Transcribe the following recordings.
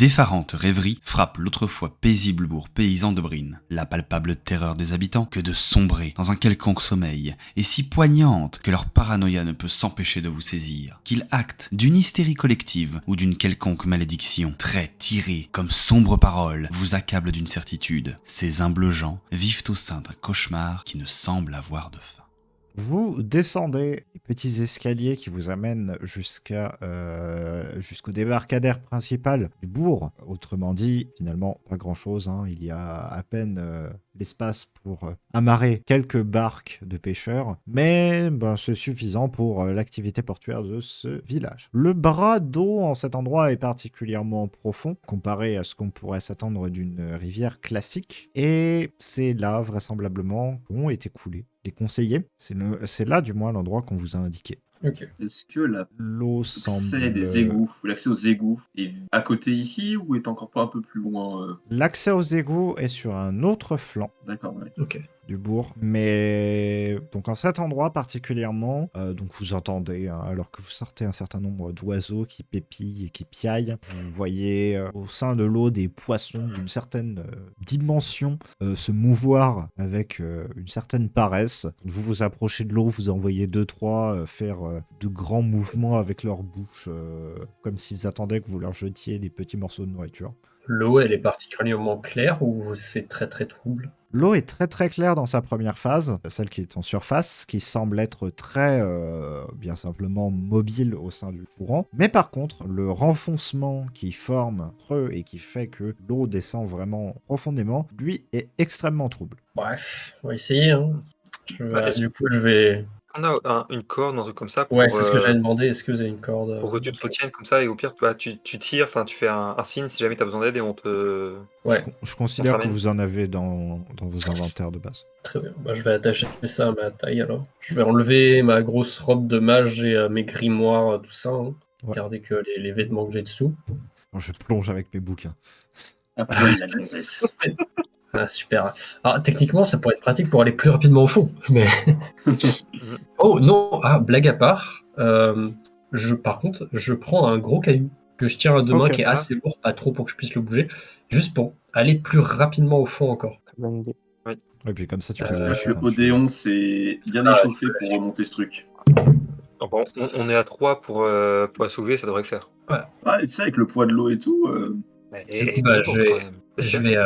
d'effarantes rêveries frappent l'autrefois paisible bourg paysan de Brine. La palpable terreur des habitants que de sombrer dans un quelconque sommeil est si poignante que leur paranoïa ne peut s'empêcher de vous saisir, qu'ils actent d'une hystérie collective ou d'une quelconque malédiction. Traits tirés comme sombres paroles vous accablent d'une certitude. Ces humbles gens vivent au sein d'un cauchemar qui ne semble avoir de fin. Vous descendez les petits escaliers qui vous amènent jusqu'au débarcadère principal du bourg. Autrement dit, finalement, pas grand-chose. Il y a à peine l'espace pour amarrer quelques barques de pêcheurs, mais c'est suffisant pour l'activité portuaire de ce village. Le bras d'eau en cet endroit est particulièrement profond, comparé à ce qu'on pourrait s'attendre d'une rivière classique, et c'est là, vraisemblablement, qu'ont été coulés les conseillers. C'est là, du moins, l'endroit qu'on vous a indiqué. Ok. Est-ce que L'eau semble... l'accès aux égouts est à côté ici ou est encore pas un peu plus loin L'accès aux égouts est sur un autre flanc D'accord, ouais. Ok. du bourg, mais donc en cet endroit particulièrement, donc vous entendez, alors que vous sortez un certain nombre d'oiseaux qui pépillent et qui piaillent, vous voyez au sein de l'eau des poissons d'une certaine dimension se mouvoir avec une certaine paresse. Vous vous approchez de l'eau, vous en voyez 2-3 faire de grands mouvements avec leur bouche, comme s'ils attendaient que vous leur jetiez des petits morceaux de nourriture. L'eau, elle est particulièrement claire ou c'est très très trouble? L'eau est très très claire dans sa première phase, celle qui est en surface, qui semble être très bien simplement mobile au sein du courant. Mais par contre, le renfoncement qui forme creux et qui fait que l'eau descend vraiment profondément, lui est extrêmement trouble. Bref, on va essayer. Du coup, je vais... On a une corde, un truc comme ça. Ouais, c'est ce que j'avais demandé. Est-ce que vous avez une corde Pour que tu te retiennes comme ça, et au pire, tu tires, tu fais un signe si jamais tu as besoin d'aide et on te... Ouais. Je considère On que ramène. vous en avez dans vos inventaires de base. Très bien. Je vais attacher ça à ma taille alors. Je vais enlever ma grosse robe de mage et mes grimoires, tout ça. Ouais. Garder que les vêtements que j'ai dessous. Je plonge avec mes bouquins. Après, la gonzesse. Ah, super. Alors, techniquement, ça pourrait être pratique pour aller plus rapidement au fond. Mais... oh non, blague à part. Par contre, je prends un gros caillou que je tiens à deux mains, qui est assez lourd, pas trop pour que je puisse le bouger, juste pour aller plus rapidement au fond encore. Bonne idée. Et puis comme ça, tu peux Le Odéon, c'est bien échauffé pour remonter ce truc. Bon, on est à 3 pour la soulever, ça devrait le faire. Voilà. Ouais, tu sais, avec le poids de l'eau et tout... Du coup, je vais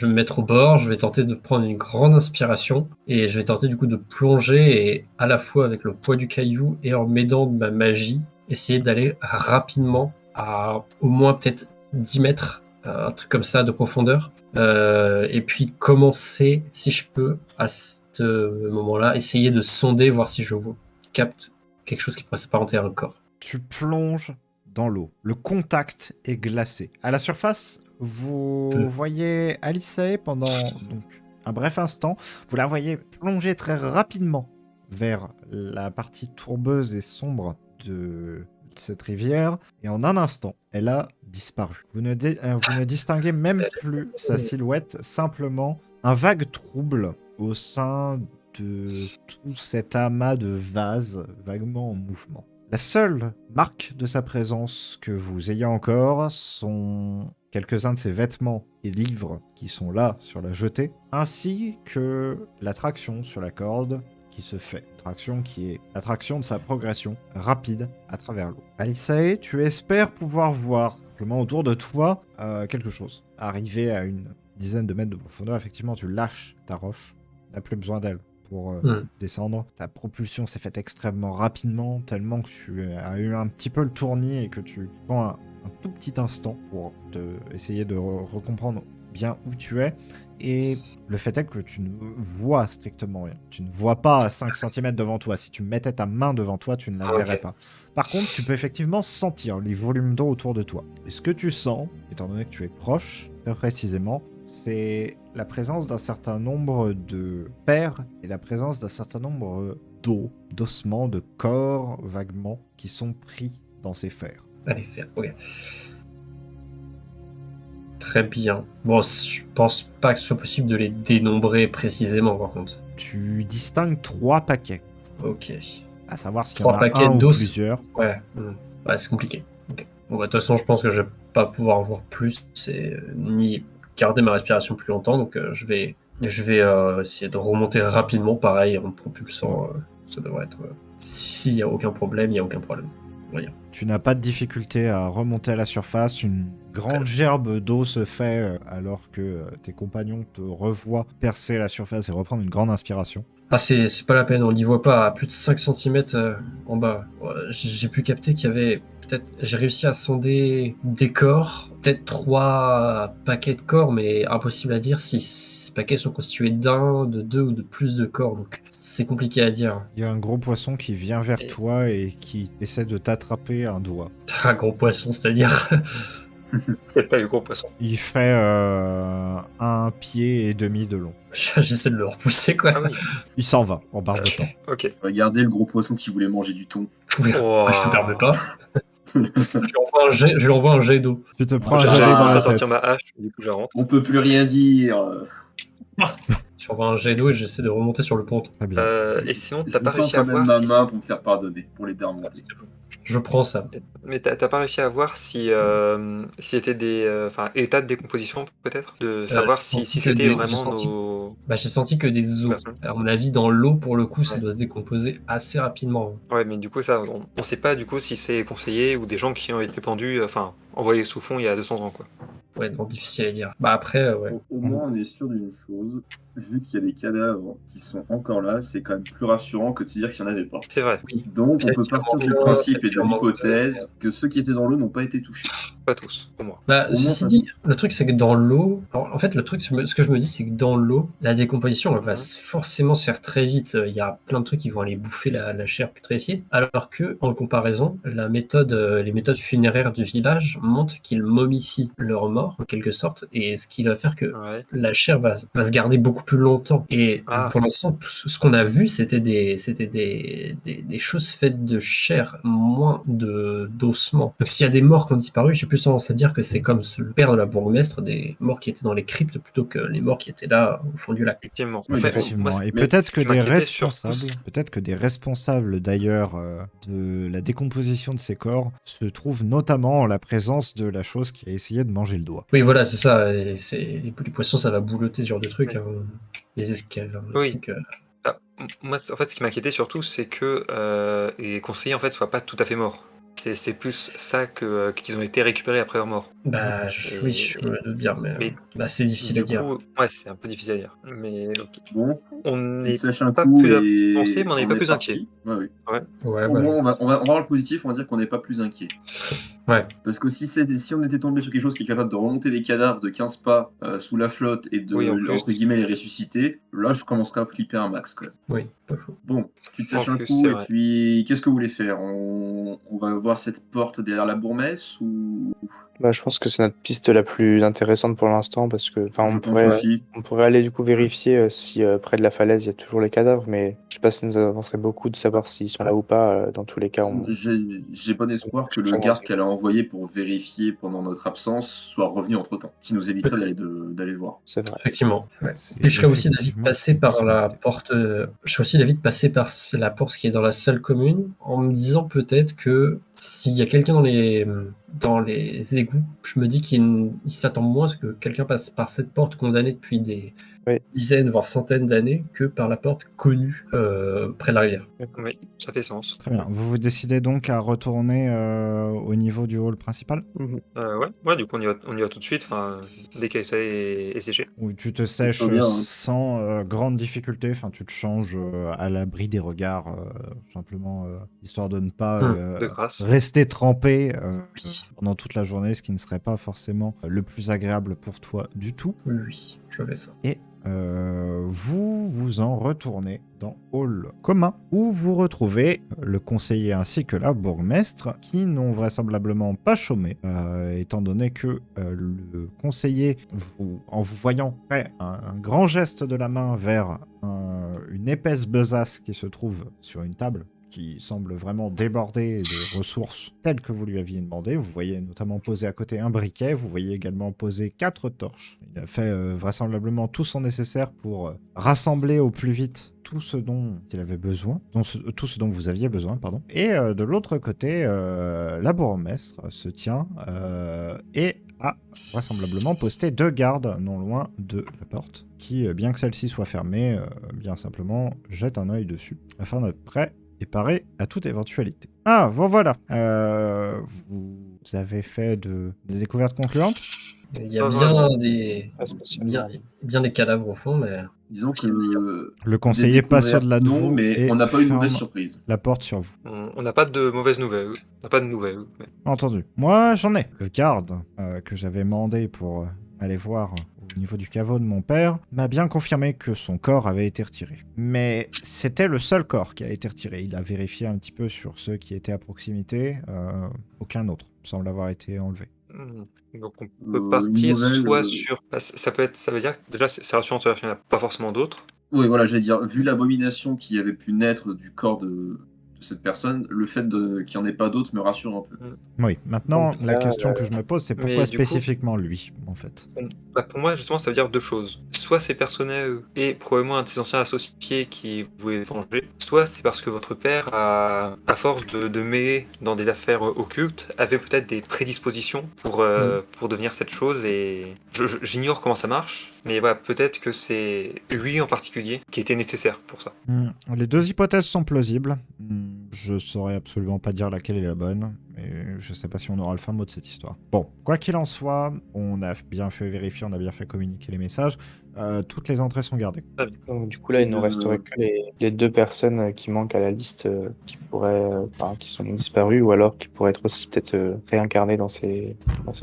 me mettre au bord, je vais tenter de prendre une grande inspiration et je vais tenter du coup de plonger et à la fois avec le poids du caillou et en m'aidant de ma magie, essayer d'aller rapidement à au moins peut-être 10 mètres, un truc comme ça de profondeur. Et puis commencer, si je peux, à ce moment-là, essayer de sonder, voir si je capte quelque chose qui pourrait s'apparenter à un corps. Tu plonges dans l'eau. Le contact est glacé. À la surface, vous voyez Alisae pendant un bref instant. Vous la voyez plonger très rapidement vers la partie tourbeuse et sombre de cette rivière. Et en un instant, elle a disparu. Vous ne distinguez même plus sa silhouette, simplement un vague trouble au sein de tout cet amas de vases vaguement en mouvement. La seule marque de sa présence que vous ayez encore sont quelques-uns de ses vêtements et livres qui sont là sur la jetée, ainsi que l'attraction sur la corde qui se fait. Traction qui est l'attraction de sa progression rapide à travers l'eau. Alisae, tu espères pouvoir voir simplement autour de toi quelque chose. Arrivé à une dizaine de mètres de profondeur, effectivement, tu lâches ta roche. Tu n'as plus besoin d'elle pour descendre. Ta propulsion s'est faite extrêmement rapidement, tellement que tu as eu un petit peu le tournis et que tu prends un tout petit instant pour essayer de recomprendre bien où tu es. Et le fait est que tu ne vois strictement rien. Tu ne vois pas à 5 cm devant toi. Si tu mettais ta main devant toi, tu ne la verrais pas. Par contre, tu peux effectivement sentir les volumes d'eau autour de toi. Et ce que tu sens, étant donné que tu es proche, très précisément, c'est la présence d'un certain nombre de pères et la présence d'un certain nombre d'ossements, de corps vaguement, qui sont pris dans ces fers. Allez, faire, ok. Très bien. Bon, je pense pas que ce soit possible de les dénombrer précisément, par contre. Tu distingues 3 paquets. Ok. À savoir s'il y 3 en a paquets un ou d'os. plusieurs. Ouais, c'est compliqué. Okay. Bon, bah, de toute façon, je pense que je vais pas pouvoir voir plus ni garder ma respiration plus longtemps, donc je vais essayer de remonter rapidement, pareil, en me propulsant. Ça devrait être. S'il n'y a aucun problème, il n'y a aucun problème. Voyons. Tu n'as pas de difficulté à remonter à la surface. Une grande gerbe d'eau se fait alors que tes compagnons te revoient percer la surface et reprendre une grande inspiration. Ah, c'est pas la peine, on n'y voit pas, à plus de 5 cm en bas. Ouais, j'ai pu capter qu'il y avait peut-être. J'ai réussi à sonder des corps, peut-être 3 paquets de corps, mais impossible à dire si ces paquets sont constitués d'un, de 2 ou de plus de corps, donc c'est compliqué à dire. Il y a un gros poisson qui vient vers toi et qui essaie de t'attraper un doigt. Un gros poisson, c'est-à-dire. Quelle taille le gros poisson. Il fait 1 pied et demi de long. J'essaie de le repousser, quoi. Ah oui, Il s'en va en barre de temps. ok. Regardez le gros poisson qui voulait manger du thon. Oui, Oh. je te permets pas. Je lui envoie un jet d'eau. Tu te prends un J'ai jet d'eau dans commencé la à sortir tête. ma hache, du coup je rentre. On peut plus rien dire. Je lui envoie un jet d'eau et j'essaie de remonter sur le pont. Très bien. Et sinon, Je t'as vous pas tends réussi à quand même voir ma si... main pour me faire pardonner, pour les remonter. Je prends ça. Mais t'as pas réussi à voir si c'était des états de décomposition peut-être, de savoir je pense si que c'était j'ai vraiment senti- nos Bah, j'ai senti que des os. personnes. À mon avis, dans l'eau, pour le coup, ça Ouais. doit se décomposer assez rapidement. Ouais, mais du coup ça, on sait pas du coup si c'est conseillé ou des gens qui ont été pendus, envoyés sous fond il y a 200 ans quoi. Ouais, non, difficile à dire. Bah après, ouais. Au moins, on est sûr d'une chose. Vu qu'il y a des cadavres qui sont encore là, c'est quand même plus rassurant que de se dire qu'il n'y en avait pas. C'est vrai, Oui. Donc, on Peut-être peut qu'il en partir manque du un, principe peut-être et de qu'il en manque l'hypothèse que ceux qui étaient dans l'eau n'ont pas été touchés. pas tous, au moins. Bah, Au moins, ceci ça- dit, le truc c'est que dans l'eau, alors, en fait, le truc, ce que je me dis, c'est que dans l'eau, la décomposition, elle va forcément se faire très vite. Il y a plein de trucs qui vont aller bouffer la chair putréfiée. Alors que, en comparaison, les méthodes funéraires du village montrent qu'ils momifient leurs morts, en quelque sorte, et ce qui va faire que Ouais. la chair va se garder beaucoup plus longtemps. Et Ah. pour l'instant, tout ce qu'on a vu, c'était des choses faites de chair, moins d'ossements. Donc s'il y a des morts qui ont disparu, j'ai plus tendance à dire que c'est comme le père de la bourgmestre, des morts qui étaient dans les cryptes plutôt que les morts qui étaient là au fond du lac. Effectivement. Oui, En fait, Effectivement. moi, Et mais peut-être ce que qui des m'inquiétait surtout, responsables d'ailleurs de la décomposition de ces corps se trouvent notamment en la présence de la chose qui a essayé de manger le doigt. Oui, voilà, c'est ça. Et les poissons, ça va boulotter ce genre de trucs. Oui. Hein. Les esclaves, les Oui. trucs. Moi, en fait, ce qui m'inquiétait surtout, c'est que les conseillers en fait soient pas tout à fait morts. C'est plus ça qu'ils ont été récupérés après leur mort. Bah, oui, je me doute bien, mais bah, c'est difficile à Du dire. coup, ouais, c'est un peu difficile à dire. Mais ok. Bon, On tu n'est sèches un pas coup plus et avancé, mais on n'est pas est plus inquiet. parti. Ouais, oui. Ouais, Au bah, moins, on va voir le positif, on va dire qu'on n'est pas plus inquiet. Ouais. Parce que si on était tombé sur quelque chose qui est capable de remonter des cadavres de 15 pas sous la flotte et de, Oui, en plus. entre guillemets, les ressusciter, là, je commencerai à flipper un max, quand même. Oui, pas faux. Bon, tu te En sèches un plus, coup, c'est et vrai. puis, qu'est-ce que vous voulez faire on va voir cette porte derrière la bourgmesse ou... Bah, je pense que c'est notre piste la plus intéressante pour l'instant parce que, Je pense aussi. on pourrait aller du coup vérifier si près de la falaise il y a toujours les cadavres, mais je sais pas si ça nous avancerait beaucoup de savoir s'ils sont là ou pas. Dans tous les cas, J'ai bon espoir que le Vraiment, garde c'est- qu'elle a envoyé pour vérifier pendant notre absence soit revenu entre-temps, qui nous éviterait d'aller le voir. c'est vrai. Effectivement. Ouais. C'est Et je serais aussi d'avis de effectivement passer une par la possibilité. porte. Je serais aussi d'avis de passer par la porte qui est dans la salle commune, en me disant peut-être que s'il y a quelqu'un dans les égouts, je me dis qu'il s'attend moins à ce que quelqu'un passe par cette porte condamnée depuis des Oui. dizaines, voire centaines d'années, que par la porte connue près de la rivière. Oui, ça fait sens. Très bien. Vous vous décidez donc à retourner au niveau du hall principal Ouais, du coup, on y va tout de suite, dès qu'Aïssa est séché. où tu te sèches très bien, hein. sans grande difficulté. Enfin, tu te changes à l'abri des regards, simplement histoire de ne pas De grâce. rester trempé Oui. pendant toute la journée, ce qui ne serait pas forcément le plus agréable pour toi du tout. Oui, je fais ça. Et vous vous en retournez dans hall commun où vous retrouvez le conseiller ainsi que la bourgmestre qui n'ont vraisemblablement pas chômé étant donné que le conseiller, en vous voyant, fait un grand geste de la main vers une épaisse besace qui se trouve sur une table qui semble vraiment déborder de ressources telles que vous lui aviez demandé. Vous voyez notamment poser à côté un briquet, vous voyez également poser 4 torches. Il a fait vraisemblablement tout son nécessaire pour rassembler au plus vite tout ce dont il avait besoin, tout ce dont vous aviez besoin, pardon. Et de l'autre côté, la bourgmestre se tient et a vraisemblablement posté 2 gardes non loin de la porte, qui, bien que celle-ci soit fermée, bien simplement jette un œil dessus, afin d'être prêt et paré à toute éventualité. Ah, bon voilà. Vous avez fait des découvertes concluantes? Il y a bien des, Pas spécialement. bien des cadavres au fond, mais Disons que Le conseiller passe découvertes, au-delà de non, vous mais et on n'a pas eu de ferme mauvaise surprise. la porte sur vous. On n'a pas de mauvaises nouvelles. On n'a pas de nouvelles. Mais... Entendu. Moi, j'en ai. Le garde que j'avais mandé pour aller voir au niveau du caveau de mon père m'a bien confirmé que son corps avait été retiré. Mais c'était le seul corps qui a été retiré. Il a vérifié un petit peu sur ceux qui étaient à proximité. Aucun autre semble avoir été enlevé. Donc on peut Une partir nouvelle, soit sur... Bah, ça veut dire que déjà c'est rassurant de savoir qu'il n'y en a pas forcément d'autres. Oui, voilà, j'allais dire, vu l'abomination qui avait pu naître du corps de cette personne, le fait qu'il n'y en ait pas d'autres me rassure un peu. Oui, maintenant, Donc la là, question que je me pose, c'est pourquoi mais du coup- spécifiquement lui, en fait. Bah, pour moi, justement, ça veut dire deux choses. Soit c'est personnel et probablement un de ses anciens associés qui voulait venger, soit c'est parce que votre père, à force de mêler dans des affaires occultes, avait peut-être des prédispositions pour devenir cette chose. Et j'ignore comment ça marche, mais voilà, peut-être que c'est lui en particulier qui était nécessaire pour ça. Les 2 hypothèses sont plausibles. Je saurais absolument pas dire laquelle est la bonne, mais je sais pas si on aura le fin mot de cette histoire. Bon, quoi qu'il en soit, on a bien fait vérifier, on a bien fait communiquer les messages. Toutes les entrées sont gardées. Donc, du coup, là, il nous resterait que les 2 personnes qui manquent à la liste, qui qui sont disparues, ou alors qui pourraient être aussi peut-être réincarnées dans ces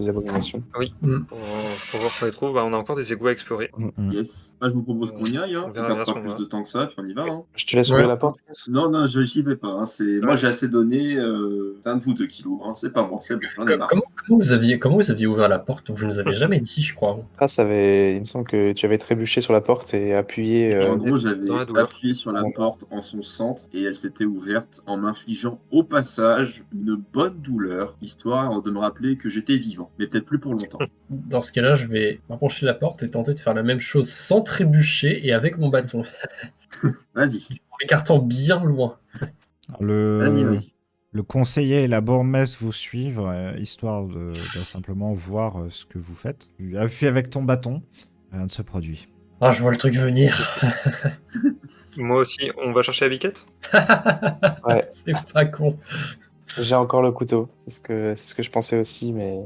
abominations. Pour voir qu'on les trouve, bah, on a encore des égouts à explorer. Yes. Ah, je vous propose qu'on y aille, hein. On On verra perd bien ce pas qu'on plus va. de temps que ça, puis on y va. Hein. Je te laisse Ouais. ouvrir la porte. Non, non, j'y vais pas. Hein. Moi, Ouais. j'ai assez donné. C'est un de vous deux qui l'ouvre. Hein. C'est pas moi, c'est bon, j'en ai marre. comment vous aviez ouvert la porte? Vous nous avez jamais dit, je crois. Il me semble que tu avais trébuché sur la porte et appuyé. En gros, j'avais dans la douleur. appuyé sur la porte en son centre et elle s'était ouverte en m'infligeant au passage une bonne douleur, histoire de me rappeler que j'étais vivant, mais peut-être plus pour longtemps. Dans ce cas-là, je vais m'approcher de la porte et tenter de faire la même chose sans trébucher et avec mon bâton, Vas-y, en l'écartant bien loin. vas-y. Le conseiller et la bourgmestre vous suivent, histoire de simplement voir ce que vous faites. Tu appuies avec ton bâton, rien ne se produit. Ah, je vois le truc venir. Moi aussi, on va chercher la biquette. Ouais. C'est pas con. J'ai encore le couteau. C'est ce que je pensais aussi, mais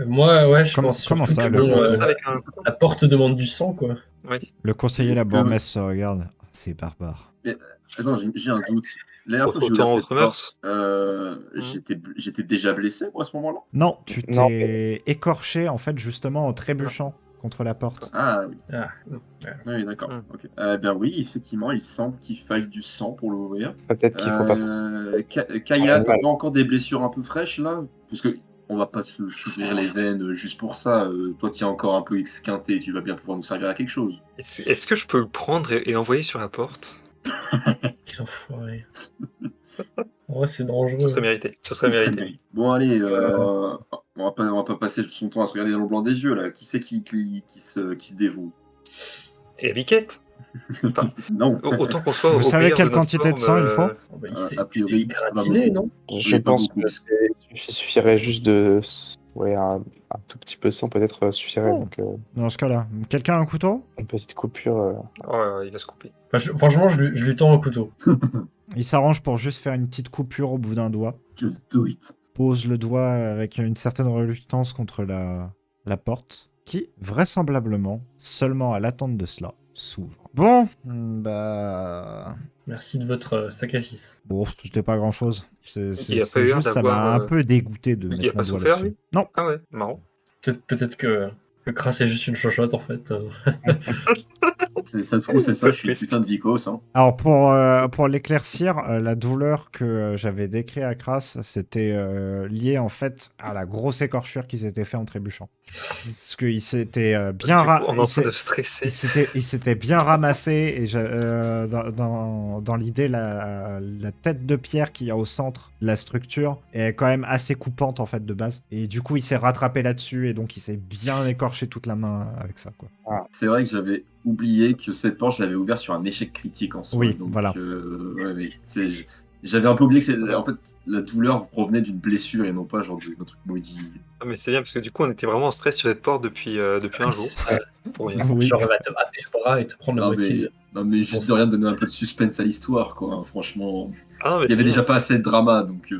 Moi, ouais, je pense Comment surtout ça, que le bon, couteau Ça avec un... la porte demande du sang, quoi. Oui. Le conseiller et la Est-ce que- bourgmestre se regardent. C'est barbare. Attends, j'ai un doute. La dernière fois que j'ai Autant ouvert cette autre mœurs. porte, j'étais déjà blessé, moi, à ce moment-là. Non, tu Non, t'es écorché, en fait, justement, en trébuchant contre la porte. Ah oui, Ah, oui d'accord. Hmm. Ok. Ben oui, effectivement, il semble qu'il faille du sang pour l'ouvrir. peut-être qu'il faut pas. Kaya, Ouais. t'as pas encore des blessures un peu fraîches là? Parce que on va pas s'ouvrir les veines juste pour ça. Toi qui es encore un peu esquinté, tu vas bien pouvoir nous servir à quelque chose. Est-ce que je peux le prendre et l'envoyer sur la porte? quel enfoiré. En vrai, c'est dangereux. Ce serait mérité. Ce serait mérité. Bon allez, on va pas passer son temps à se regarder dans le blanc des yeux là. Qui c'est qui se dévoue? Et la biquette? Non. Autant qu'on soit Vous au savait meilleur quelle de notre quantité de sang forme, il faut Oh, bah, a priori, il s'est gratiné, pas non? Je Oui, pas pense beaucoup. qu'il suffirait juste de. Ouais, un tout petit peu de sang peut-être suffirait. Oh. Donc, Dans ce cas-là, quelqu'un a un couteau? une petite coupure. Oh, il va se couper. Enfin, franchement, je lui tends un couteau. Il s'arrange pour juste faire une petite coupure au bout d'un doigt. Just do it. Pose le doigt avec une certaine reluctance contre la porte, qui, vraisemblablement, seulement à l'attente de cela, s'ouvre. Bon, bah... Merci de votre sacrifice. Bon, c'était pas grand-chose. C'est Il a pas eu l'air juste, ça m'a d'avoir, un peu dégoûté de il a mettre pas mon doigt souffert, là-dessus. lui Non, Ah ouais, marrant. Peut-être que Kras est juste une chochotte, en fait. Ça se trouve, c'est ça, je suis une putain de vicos. Hein. alors pour l'éclaircir, la douleur que j'avais décrite à Kras, c'était lié en fait à la grosse écorchure qui s'était fait en trébuchant. parce qu'il s'était bien On est en train de stresser. il s'était bien ramassé et dans l'idée la tête de pierre qu'il y a au centre de la structure est quand même assez coupante en fait de base et du coup il s'est rattrapé là-dessus et donc il s'est bien écorché toute la main avec ça quoi. C'est vrai que j'avais oublié que cette porte, je l'avais ouverte sur un échec critique en soi. Oui, donc, voilà. Ouais, mais j'avais un peu oublié que en fait, la douleur provenait d'une blessure et non pas genre d'un truc maudit. Ah, mais c'est bien parce que du coup on était vraiment en stress sur cette porte depuis un jour. Pour rien. Oui. Genre, elle va te happer le bras et te prendre la Non moitié. mais, non, mais juste de rien donner un peu de suspense à l'histoire, quoi. Hein, franchement, Ah non, mais il y avait c'est déjà bien. pas assez de drama, donc.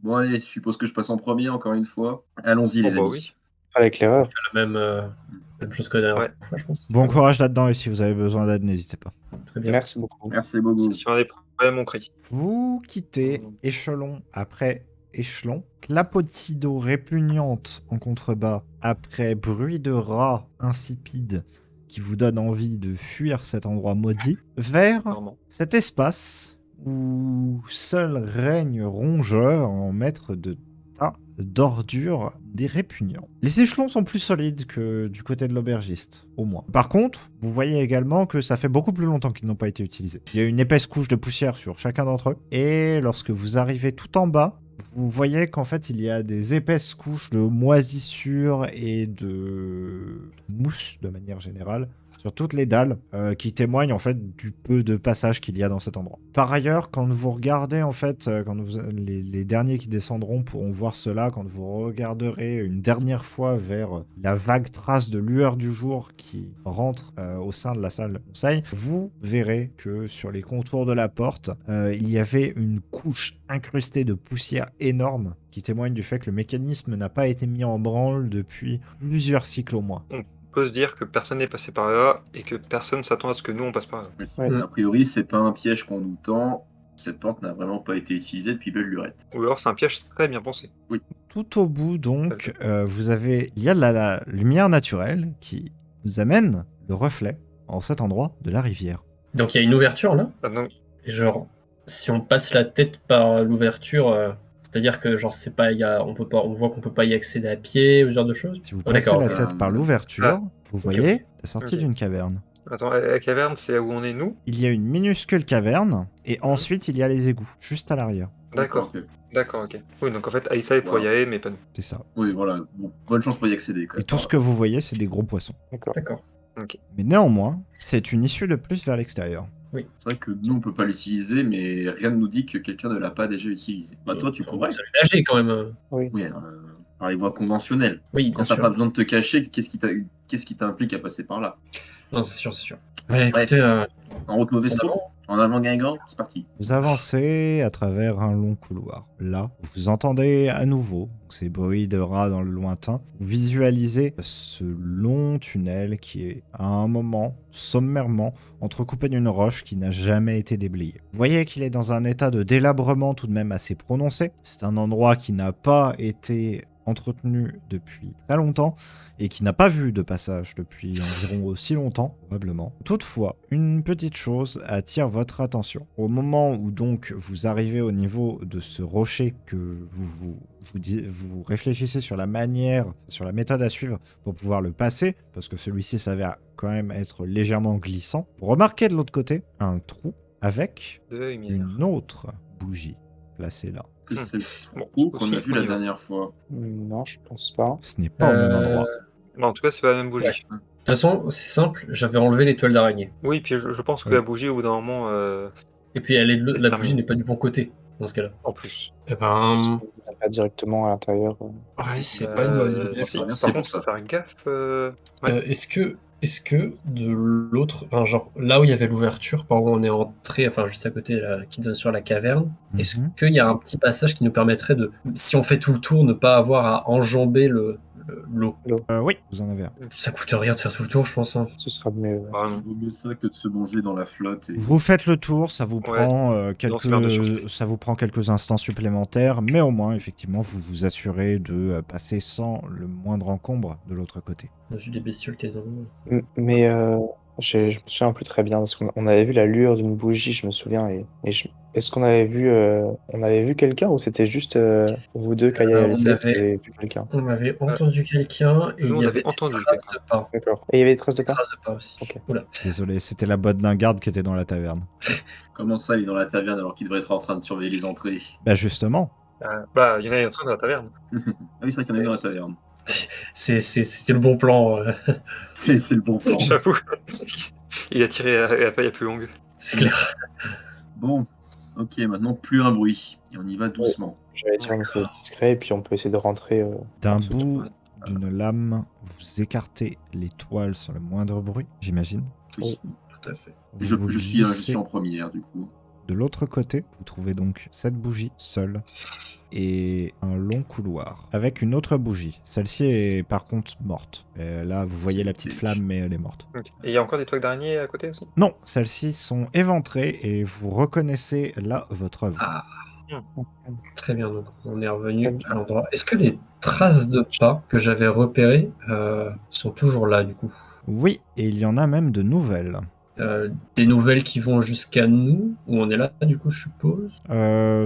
Bon allez, je suppose que je passe en premier encore une fois. Allons-y Oh, les bah amis. oui. À l'éclaireur. La même chose que la dernière Ouais. fois, je pense. Bon courage là-dedans et si vous avez besoin d'aide n'hésitez pas. Très bien. Merci beaucoup. Merci Bobo. Si on a des problèmes, on crie. Vous quittez échelon après échelon. Clapotis d'eau répugnante en contrebas après bruit de rats insipide qui vous donne envie de fuir cet endroit maudit vers Clairement. cet espace où seul règne rongeur en maître de tas d'ordures des répugnants. Les échelons sont plus solides que du côté de l'aubergiste, au moins. Par contre, vous voyez également que ça fait beaucoup plus longtemps qu'ils n'ont pas été utilisés. Il y a une épaisse couche de poussière sur chacun d'entre eux, et lorsque vous arrivez tout en bas, vous voyez qu'en fait il y a des épaisses couches de moisissure et de mousse de manière générale sur toutes les dalles qui témoignent en fait du peu de passage qu'il y a dans cet endroit. Par ailleurs, quand vous regardez en fait, les derniers qui descendront pourront voir cela, quand vous regarderez une dernière fois vers la vague trace de lueur du jour qui rentre au sein de la salle de conseil, vous verrez que sur les contours de la porte, il y avait une couche incrustée de poussière énorme qui témoigne du fait que le mécanisme n'a pas été mis en branle depuis plusieurs cycles au moins. On peut se dire que personne n'est passé par là et que personne s'attend à ce que nous on passe par là. Oui. Ouais. A priori, c'est pas un piège qu'on nous tend. Cette porte n'a vraiment pas été utilisée depuis belle lurette. Ou alors c'est un piège très bien pensé. Tout au bout, donc, il y a de la lumière naturelle qui vous amène le reflet en cet endroit de la rivière. Donc il y a une ouverture là. Ah, non. Et genre, si on passe la tête par l'ouverture, c'est-à-dire que genre c'est pas, on voit qu'on peut pas y accéder à pied ou ce genre de choses. Si vous Oh, passez d'accord, la ok. tête par l'ouverture, vous voyez ok. la sortie Ok. d'une caverne. Attends, la caverne, c'est là où on est nous? Il y a une minuscule caverne, et ensuite il y a les égouts, juste à l'arrière. D'accord. Ok. D'accord, ok. Oui, donc en fait, Aïssa est pour y aller, mais pas nous. C'est ça. Oui, voilà. Bon, bonne chance pour y accéder. Quand Et même. tout ce que vous voyez, c'est des gros poissons. D'accord. D'accord. Mais néanmoins, c'est une issue de plus vers l'extérieur. C'est vrai que nous, on peut pas l'utiliser, mais rien ne nous dit que quelqu'un ne l'a pas déjà utilisé. Bah, toi, tu Enfin, pourrais. Ça lui nager quand même. Oui. Oui, par les voies conventionnelles. Oui, Quand bien t'as sûr. pas besoin de te cacher, qu'est-ce qui t'implique à passer par là? Non, c'est sûr, c'est sûr. Ouais, écoutez, En route mauvaise En troupe. En avant Guingamp, c'est parti. Vous avancez à travers un long couloir. Là, vous entendez à nouveau ces bruits de rats dans le lointain. Vous visualisez ce long tunnel qui est à un moment, sommairement, entrecoupé d'une roche qui n'a jamais été déblayée. Vous voyez qu'il est dans un état de délabrement tout de même assez prononcé. C'est un endroit qui n'a pas été entretenu depuis très longtemps et qui n'a pas vu de passage depuis environ aussi longtemps, probablement. Toutefois, une petite chose attire votre attention. Au moment où donc vous arrivez au niveau de ce rocher que vous réfléchissez sur la manière, sur la méthode à suivre pour pouvoir le passer, parce que celui-ci s'avère quand même être légèrement glissant, vous remarquez de l'autre côté un trou avec De lumière. une autre bougie placée là. C'est le Bon, trou c'est qu'on a possible vu qu'on la y va. dernière fois. Non, je pense pas. Ce n'est pas au même endroit. Non, en tout cas, c'est pas la même bougie. Ouais. De toute façon, c'est simple, j'avais enlevé l'étoile d'araignée. Oui, puis je pense que Ouais. la bougie, au bout d'un moment, Et puis la C'est bougie terminé. n'est pas du bon côté, dans ce cas-là. en plus. Eh ben... On va pas directement à l'intérieur. Ouais, c'est pas une mauvaise idée. Si, Merci par pour contre, ça. faut faire gaffe. Ouais. Est-ce que de l'autre, enfin genre là où il y avait l'ouverture, par où on est entré, enfin juste à côté là, qui donne sur la caverne, est-ce Mhm. qu'il y a un petit passage qui nous permettrait de, si on fait tout le tour, ne pas avoir à enjamber l'eau? Oui, vous en avez un. Ça coûte rien de faire tout le tour, je pense. Hein. Ce sera mieux. Vraiment. Il vaut mieux ça que de se manger dans la flotte. Et... Vous faites le tour, ça vous prend c'est l'heure de sûreté. ça vous prend quelques instants supplémentaires, mais au moins effectivement vous vous assurez de passer sans le moindre encombre de l'autre côté. On a vu des bestioles qui étaient dans l'eau. Mais Je me souviens plus très bien, parce qu'on avait vu la lueur d'une bougie, je me souviens. Est-ce qu'on avait vu quelqu'un ou c'était juste vous deux, Kaya et Alice, qui avez vu quelqu'un? On avait entendu quelqu'un et Nous, il on y avait avait des entendu traces quelqu'un. de pas. D'accord. Et il y avait des traces de Des pas? traces de pas aussi. Ok. Oula. Désolé, c'était la botte d'un garde qui était dans la taverne. Comment ça, il est dans la taverne alors qu'il devrait être en train de surveiller les entrées? Bah justement. Bah, il y en a un train dans la taverne. Ah oui, c'est vrai qu'il y en a une dans la taverne. C'était le bon plan. C'est le bon plan. J'avoue. Il a tiré à la paille la plus longue. C'est clair. Bon, ok, maintenant plus un bruit. Et on y va doucement. J'allais dire, c'est discret, et puis on peut essayer de rentrer. D'un ensuite. bout d'une lame, vous écartez les toiles sur le moindre bruit, j'imagine. Oui, Tout à fait. je Vous suis glissez en première, du coup. de l'autre côté, vous trouvez donc cette bougie seule et un long couloir avec une autre bougie. Celle-ci est par contre morte. Là, vous voyez la petite flamme, mais elle est morte. Ok. Et il y a encore des toiles d'araignée à côté aussi? Non, celles-ci sont éventrées et vous reconnaissez là votre œuvre. Ah, très bien. Donc, on est revenu à l'endroit. Est-ce que les traces de pas que j'avais repérées sont toujours là, du coup? Oui, et il y en a même de nouvelles. Des nouvelles qui vont jusqu'à nous, où on est là, du coup, je suppose.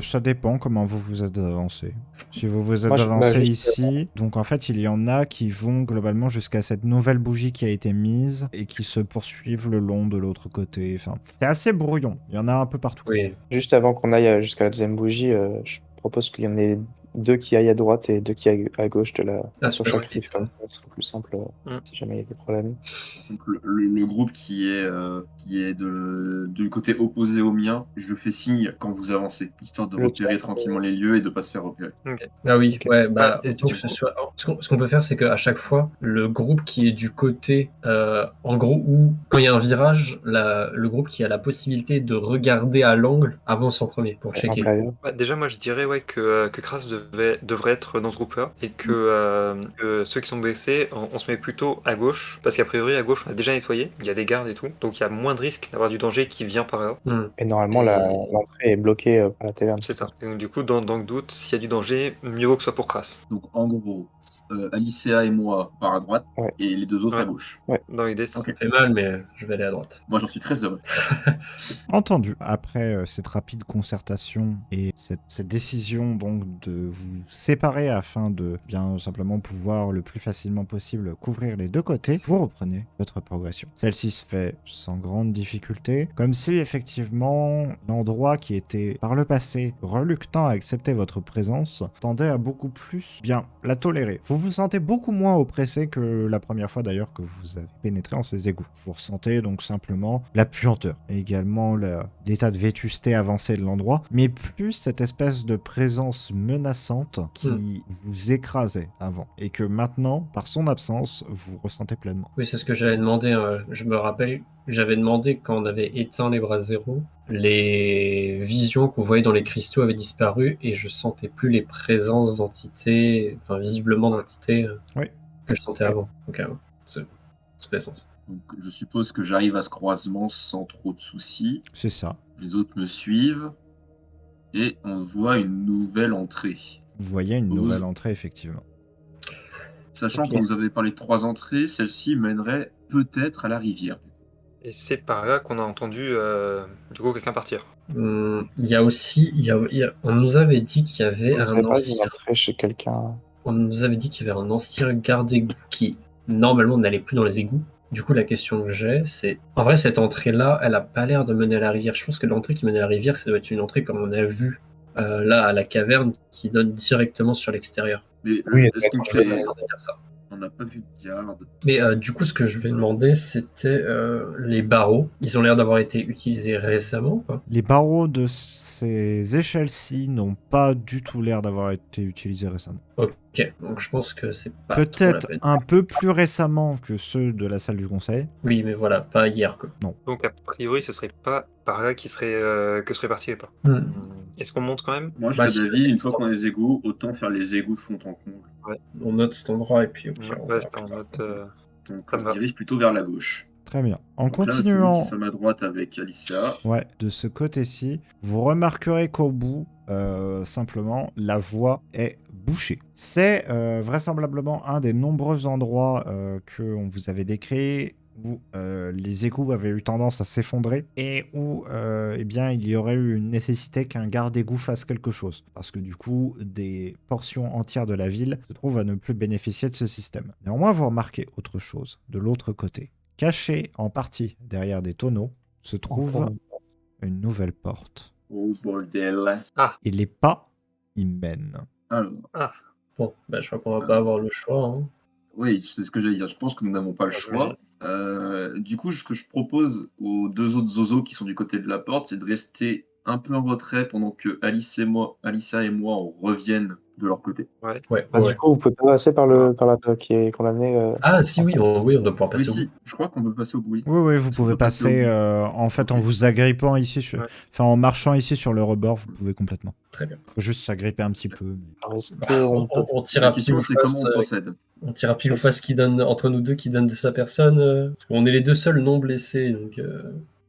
Ça dépend comment vous vous êtes avancé. Si vous vous êtes Moi, je- avancé bah, juste, ici, donc en fait il y en a qui vont globalement jusqu'à cette nouvelle bougie qui a été mise et qui se poursuivent le long de l'autre côté. Enfin, c'est assez brouillon. Il y en a un peu partout. Oui. Juste avant qu'on aille jusqu'à la deuxième bougie, je propose qu'il y en ait deux qui aillent à droite et deux qui aillent à gauche de la Ah, sur c'est chaque vrai, rive, ça. comme ça, ce sera plus simple si jamais il y a des problèmes. Donc le groupe qui est du côté opposé au mien, je fais signe quand vous avancez, histoire de Le repérer centre, tranquillement les lieux et de pas se faire repérer. Ok. Ah oui, Ok. ouais, bah, Et autant du que ce coup- soit. Ce qu'on peut faire, c'est qu'à chaque fois, le groupe qui est du côté, en gros, où, quand il y a un virage, le groupe qui a la possibilité de regarder à l'angle avance en premier pour checker. Intérieur. Bah, déjà, moi je dirais que Kras devrait être dans ce groupe-là et que ceux qui sont blessés, on se met plutôt à gauche parce qu'a priori à gauche on a déjà nettoyé, il y a des gardes et tout, donc il y a moins de risque d'avoir du danger qui vient par là. Hmm. Et normalement, Et- l'entrée est bloquée par la taverne. C'est ça. Et donc du coup, dans le doute, s'il y a du danger, mieux vaut que ce soit pour Kras. Donc en gros, Alicea et moi par à droite Ouais. et les deux autres Ouais. à gauche. Dans l'idée, c'est Ça me fait mal, mais je vais aller à droite. Moi j'en suis très heureux. Entendu. Après cette rapide concertation et cette décision donc de vous séparer afin de bien simplement pouvoir le plus facilement possible couvrir les deux côtés, vous reprenez votre progression. Celle-ci se fait sans grande difficulté, comme si effectivement l'endroit qui était par le passé reluctant à accepter votre présence tendait à beaucoup plus bien la tolérer. Vous vous sentez beaucoup moins oppressé que la première fois d'ailleurs que vous avez pénétré en ces égouts. Vous ressentez donc simplement la puanteur et également l'état de vétusté avancé de l'endroit, mais plus cette espèce de présence menaçante qui vous écrasait avant et que maintenant, par son absence, vous ressentez pleinement. Oui, c'est ce que j'avais demandé. Je me rappelle, j'avais demandé quand on avait éteint les bras zéro, les visions qu'on voyait dans les cristaux avaient disparu et je sentais plus les présences d'entités, enfin visiblement d'entités Oui. que je sentais avant. Donc, ça fait sens. Donc je suppose que j'arrive à ce croisement sans trop de soucis. C'est ça. Les autres me suivent et on voit une nouvelle entrée. Vous voyez une Oui. nouvelle entrée, effectivement. Sachant Ok. que vous avez parlé de 3 entrées, celle-ci mènerait peut-être à la rivière. Et c'est par là qu'on a entendu du coup quelqu'un partir. Il y a aussi, on nous avait dit qu'il y avait Vous un savez pas une ancien, entrée chez quelqu'un. on nous avait dit qu'il y avait un ancien garde-égout qui normalement n'allait plus dans les égouts. Du coup, la question que j'ai, c'est, en vrai, cette entrée-là, elle a pas l'air de mener à la rivière. Je pense que l'entrée qui mène à la rivière, ça doit être une entrée comme on a vu là à la caverne, qui donne directement sur l'extérieur. Mais Oui, est-ce qu'on Je vais fait... pas dire ça. On n'a pas vu de garde. Mais du coup, ce que je vais demander, c'était les barreaux. Ils ont l'air d'avoir été utilisés récemment, quoi. Les barreaux de ces échelles-ci n'ont pas du tout l'air d'avoir été utilisés récemment. Ok, donc je pense que c'est pas trop la Peut-être peine. un peu plus récemment que ceux de la salle du conseil. Oui, mais voilà, pas hier, quoi. Donc a priori, ce serait pas par là que serait parti les pas. Est-ce qu'on monte quand même? Moi, je Bah, serais si- d'avis, une fois qu'on a les égouts, autant faire les égouts de fond en comble. On note cet endroit et puis au pire, on Ouais, verra plus on tard. note, Donc, Ça on me se va. dirige plutôt vers la gauche. Très bien. En Donc là, celui continuant... qui est à ma droite avec Alicia. Ouais, de ce côté-ci, vous remarquerez qu'au bout, simplement, la voie est bouchée. C'est vraisemblablement un des nombreux endroits que on vous avait décrits où les égouts avaient eu tendance à s'effondrer et où eh bien, il y aurait eu une nécessité qu'un garde-égout fasse quelque chose. Parce que du coup, des portions entières de la ville se trouvent à ne plus bénéficier de ce système. Néanmoins, vous remarquez autre chose de l'autre côté. Caché en partie derrière des tonneaux se trouve une nouvelle porte. Oh bordel. Et les pas y mènent. Alors, Bon, bah, je crois qu'on va pas avoir le choix. Hein. oui, c'est ce que j'allais dire. Je pense que nous n'avons pas le choix. Du coup, ce que je propose aux deux autres zozos qui sont du côté de la porte, c'est de rester un peu en retrait pendant que Alissa et moi, on revienne de leur côté. Ouais, Bah, ouais. Du coup, vous pouvez pas passer par la qui est condamné. Ah, si, oui, on doit pouvoir Oui, passer au si, bout. je crois qu'on peut passer au bruit. Oui, vous On pouvez peut passer au passer, bout. en fait, en Ok. vous agrippant ici, Ouais. enfin, en marchant ici sur le rebord, vous pouvez complètement. Très bien. Faut juste s'agripper un petit peu. Alors, est-ce Bah, qu'on peut... on tire La à pile question, ou c'est face, comment on procède. on tire à pile ou face qui donne, entre nous deux qui donne de sa personne. Parce qu'on est les deux seuls non blessés. Donc,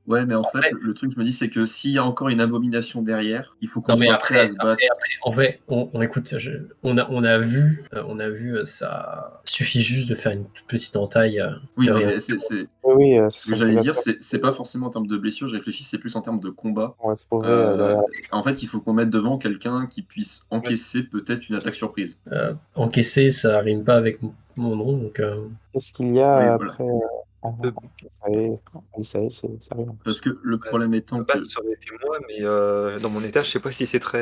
Ouais, mais en fait, Après- le truc, je me dis, c'est que s'il y a encore une abomination derrière, il faut qu'on Non, mais soit prêt à se battre. en vrai, on écoute, on a vu, ça suffit juste de faire une toute petite entaille Oui, de non, rien. mais c'est Oui, ce que ça me j'allais fait dire, peur. c'est pas forcément en termes de blessure, je réfléchis, c'est plus en termes de combat. On va se prouver derrière. En fait, il faut qu'on mette devant quelqu'un qui puisse encaisser peut-être une attaque surprise. Encaisser, ça rime pas avec mon nom, donc Qu'est-ce qu'il y a Oui, voilà. après ça y est, ça arrive. Parce que le problème étant Le que, bat, ça aurait été moi, mais dans mon état, je sais pas si c'est que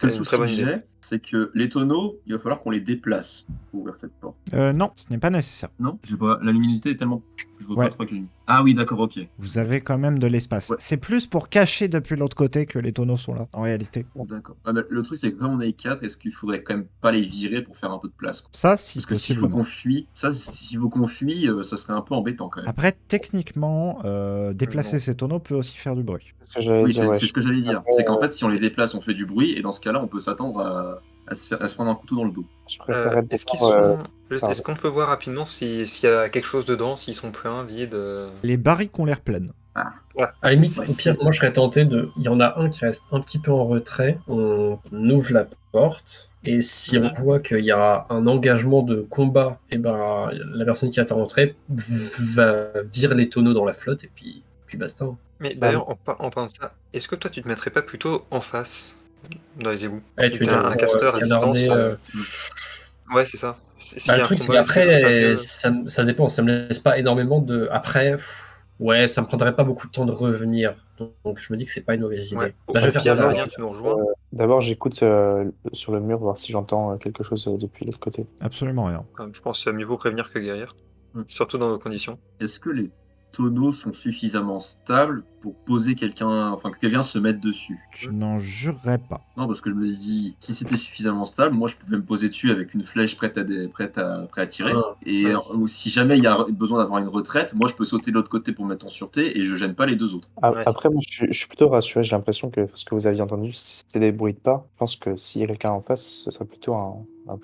le une souci très que bonne idée. j'ai, c'est que les tonneaux, il va falloir qu'on les déplace pour ouvrir cette porte. Non, ce n'est pas nécessaire. Non, je sais pas, la luminosité est tellement. Je vois Ouais. pas trop avec la luminosité. Ah oui, d'accord, ok. Vous avez quand même de l'espace. Ouais. C'est plus pour cacher depuis l'autre côté que les tonneaux sont là, en réalité. D'accord. Ah, mais le truc, c'est que comme on est 4, est-ce qu'il faudrait quand même pas les virer pour faire un peu de place, quoi. Ça, si Parce que s'il faut possible. qu'on fuit, s'il faut qu'on fuit, ça serait un peu embêtant quand même. Après, techniquement, déplacer Non. ces tonneaux peut aussi faire du bruit. C'est ce que j'allais Oui, dire, ouais. c'est ce que j'allais dire. C'est qu'en fait, si on les déplace, on fait du bruit, et dans ce cas-là, on peut s'attendre à se prendre un couteau dans le dos. Je préférais Est-ce qu'ils d'abord, sont... Est-ce qu'on peut voir rapidement s'il y a quelque chose dedans, s'ils sont pleins, vides Les barriques ont l'air pleines. à la limite, Ouais, au pire, moi je serais tenté de. Il y en a un qui reste un petit peu en retrait, on ouvre la porte, et si on voit qu'il y a un engagement de combat, et ben la personne qui est en retrait va virer les tonneaux dans la flotte, et puis basta. Mais d'ailleurs, en parlant de ça, est-ce que toi tu te mettrais pas plutôt en face dans les égouts? Ouais, tu veux T'as dire un pour, casteur à canarder, distance. Ouais, c'est ça. S'il y Bah, a le un truc, c'est combat, est-ce que ce serait pas qu'après, mieux ça dépend, ça me laisse pas énormément de. Après, ouais, ça me prendrait pas beaucoup de temps de revenir. Donc je me dis que c'est pas une mauvaise idée. Ouais. Bah, je vais faire Pierre, ça. Lorien, tu nous rejoins. D'abord, j'écoute sur le mur, voir si j'entends quelque chose depuis l'autre côté. Absolument rien. Je pense que mieux vaut prévenir que guérir. Surtout dans nos conditions. Est-ce que les tonneaux sont suffisamment stables pour poser quelqu'un, enfin que quelqu'un se mette dessus? Je n'en jurerais pas. Non, parce que je me dis, si c'était suffisamment stable, moi je pouvais me poser dessus avec une flèche prête à tirer. Ah, Et si jamais il y a besoin d'avoir une retraite, moi je peux sauter de l'autre côté pour me mettre en sûreté et je gêne pas les deux autres. Ouais. Après, moi, je suis plutôt rassuré. J'ai l'impression que ce que vous aviez entendu, c'était des bruits de pas. Je pense que s'il y a quelqu'un en face, ce serait plutôt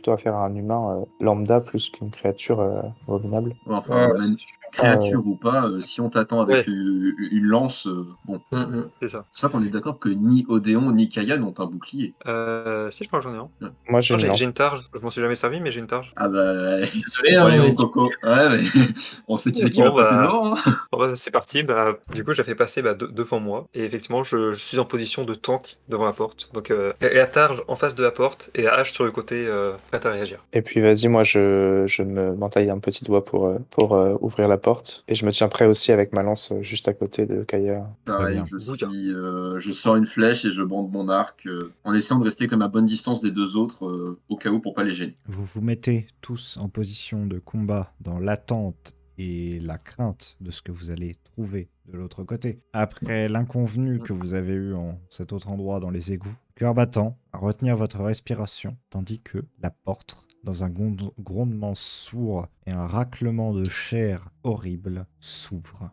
affaire à un humain lambda plus qu'une créature abominable. Enfin, ouais, même c'est créature ou pas, si on t'attend avec Ouais. une lance, bon. C'est ça. C'est vrai qu'on est d'accord que ni Odéon ni Kaya n'ont un bouclier. Si, je crois que j'en ai un. Moi, j'ai Non, une lance. j'ai une targe. Je m'en suis jamais servi, mais j'ai une targe. Ah bah, Désolé, allez, mais mon coco. Ouais, mais on sait qui c'est qui va Bon, passer bah, devant. Hein. Bon, bah, c'est parti. Du coup, j'ai fait passer devant moi. Et effectivement, je suis en position de tank devant la porte. Donc, et la targe en face de la porte et la hache sur le côté, prête à réagir. Et puis, vas-y, moi, je m'entaille un petit doigt pour ouvrir la porte. Et je me tiens prêt aussi avec ma lance juste à côté de Kaya. Pareil, bien. je sors une flèche et je bande mon arc en essayant de rester comme à bonne distance des deux autres au cas où pour pas les gêner. Vous vous mettez tous en position de combat dans l'attente et la crainte de ce que vous allez trouver de l'autre côté. Après l'inconvenu que vous avez eu en cet autre endroit dans les égouts, cœur battant, à retenir votre respiration, tandis que la porte, dans un grondement sourd et un raclement de chair horrible, s'ouvre.